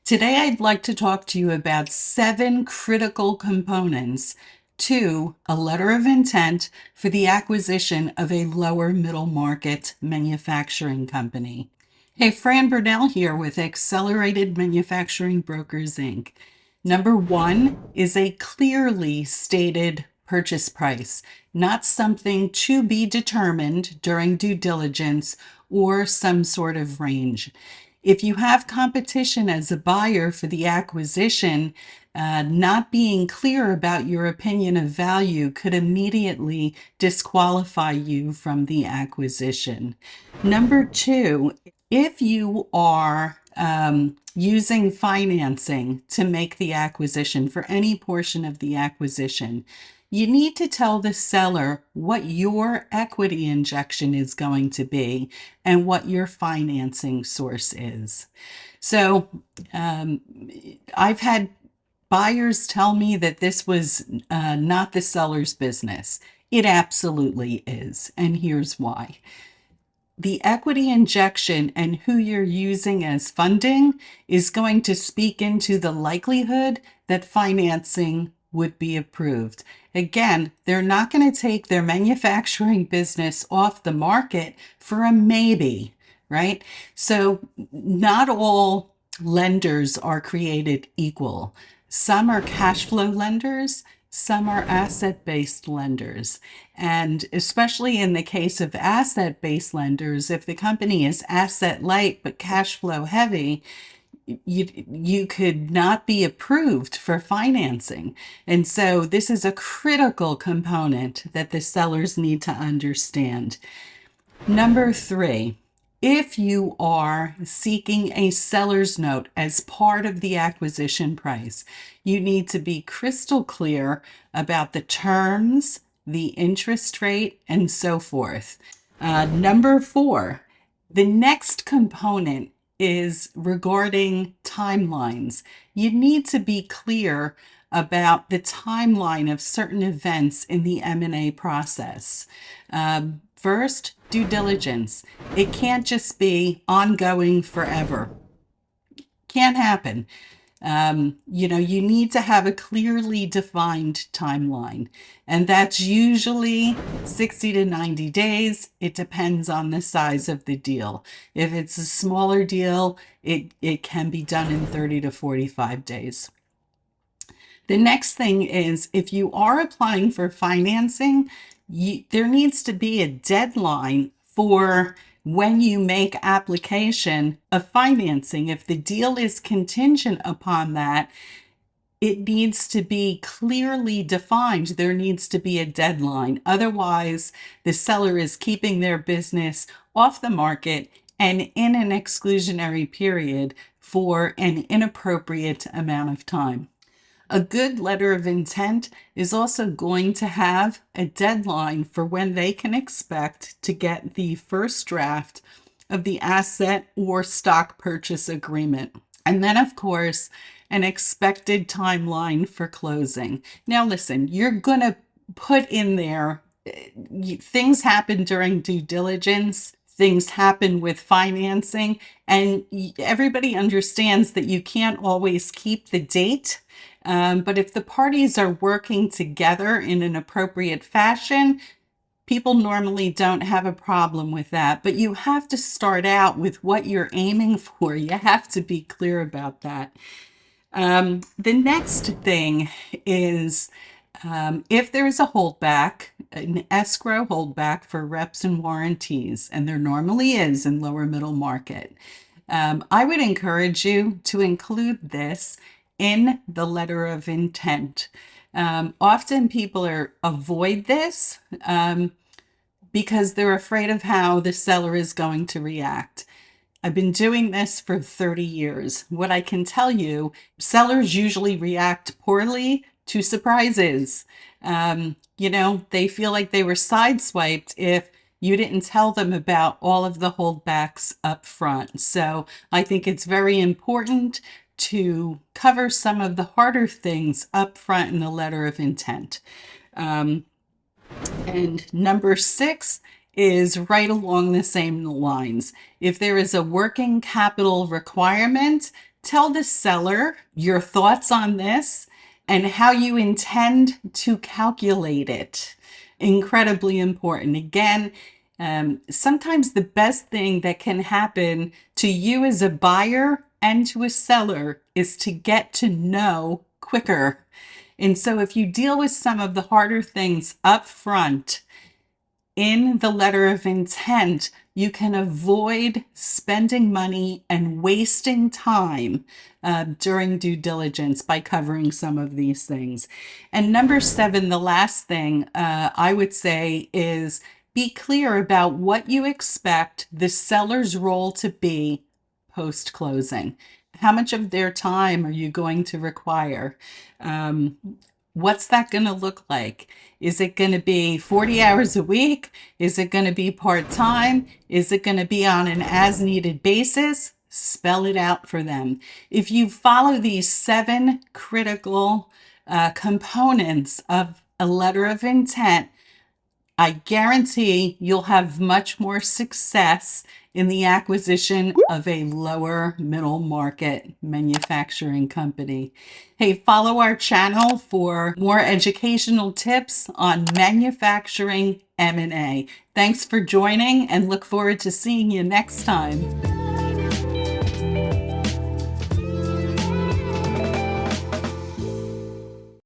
Today, I'd like to talk to you about 7 critical components to a letter of intent for the acquisition of a lower middle market manufacturing company. Hey, Fran Burnell here with Accelerated Manufacturing Brokers, Inc. Number 1 is a clearly stated purchase price, not something to be determined during due diligence or some sort of range. If you have competition as a buyer for the acquisition, not being clear about your opinion of value could immediately disqualify you from the acquisition. Number 2, if you are using financing to make the acquisition for any portion of the acquisition, you need to tell the seller what your equity injection is going to be and what your financing source is. So I've had buyers tell me that this was not the seller's business. It absolutely is, and here's why. The equity injection and who you're using as funding is going to speak into the likelihood that financing would be approved. Again, they're not going to take their manufacturing business off the market for a maybe, right? So not all lenders are created equal. Some are cash flow lenders, some are asset-based lenders. And especially in the case of asset-based lenders, if the company is asset light but cash flow heavy, you could not be approved for financing. And so this is a critical component that the sellers need to understand. Number 3, if you are seeking a seller's note as part of the acquisition price, you need to be crystal clear about the terms, the interest rate, and so forth. Number 4, the next component is regarding timelines. You need to be clear about the timeline of certain events in the M&A process. First, due diligence. It can't just be ongoing forever. Can't happen. You need to have a clearly defined timeline, and that's usually 60 to 90 days. It depends on the size of the deal. If it's a smaller deal, it can be done in 30 to 45 days. The next thing is, if you are applying for financing, there needs to be a deadline for when you make application of financing. If the deal is contingent upon that, it needs to be clearly defined. There needs to be a deadline. Otherwise, the seller is keeping their business off the market and in an exclusionary period for an inappropriate amount of time. A good letter of intent is also going to have a deadline for when they can expect to get the first draft of the asset or stock purchase agreement. And then, of course, an expected timeline for closing. Now, listen, you're going to put in there, things happen during due diligence. Things happen with financing, and everybody understands that you can't always keep the date. But if the parties are working together in an appropriate fashion, people normally don't have a problem with that. But you have to start out with what you're aiming for. You have to be clear about that. The next thing is, if there is a holdback, an escrow holdback for reps and warranties, and there normally is in lower middle market, I would encourage you to include this in the letter of intent. Often people avoid this because they're afraid of how the seller is going to react. I've been doing this for 30 years. What I can tell you, sellers usually react poorly to surprises. They feel like they were sideswiped if you didn't tell them about all of the holdbacks up front. So I think it's very important to cover some of the harder things up front in the letter of intent. And number 6 is right along the same lines. If there is a working capital requirement, Tell the seller your thoughts on this and how you intend to calculate it. Incredibly important. Again, sometimes the best thing that can happen to you as a buyer and to a seller is to get to know quicker. And so if you deal with some of the harder things up front in the letter of intent, you can avoid spending money and wasting time during due diligence by covering some of these things. And number 7, the last thing I would say is be clear about what you expect the seller's role to be post-closing. How much of their time are you going to require? What's that going to look like? Is it going to be 40 hours a week? Is it going to be part-time? Is it going to be on an as-needed basis? Spell it out for them. If you follow these 7 critical components of a letter of intent, I guarantee you'll have much more success in the acquisition of a lower middle market manufacturing company. Hey, follow our channel for more educational tips on manufacturing M&A. Thanks for joining and look forward to seeing you next time.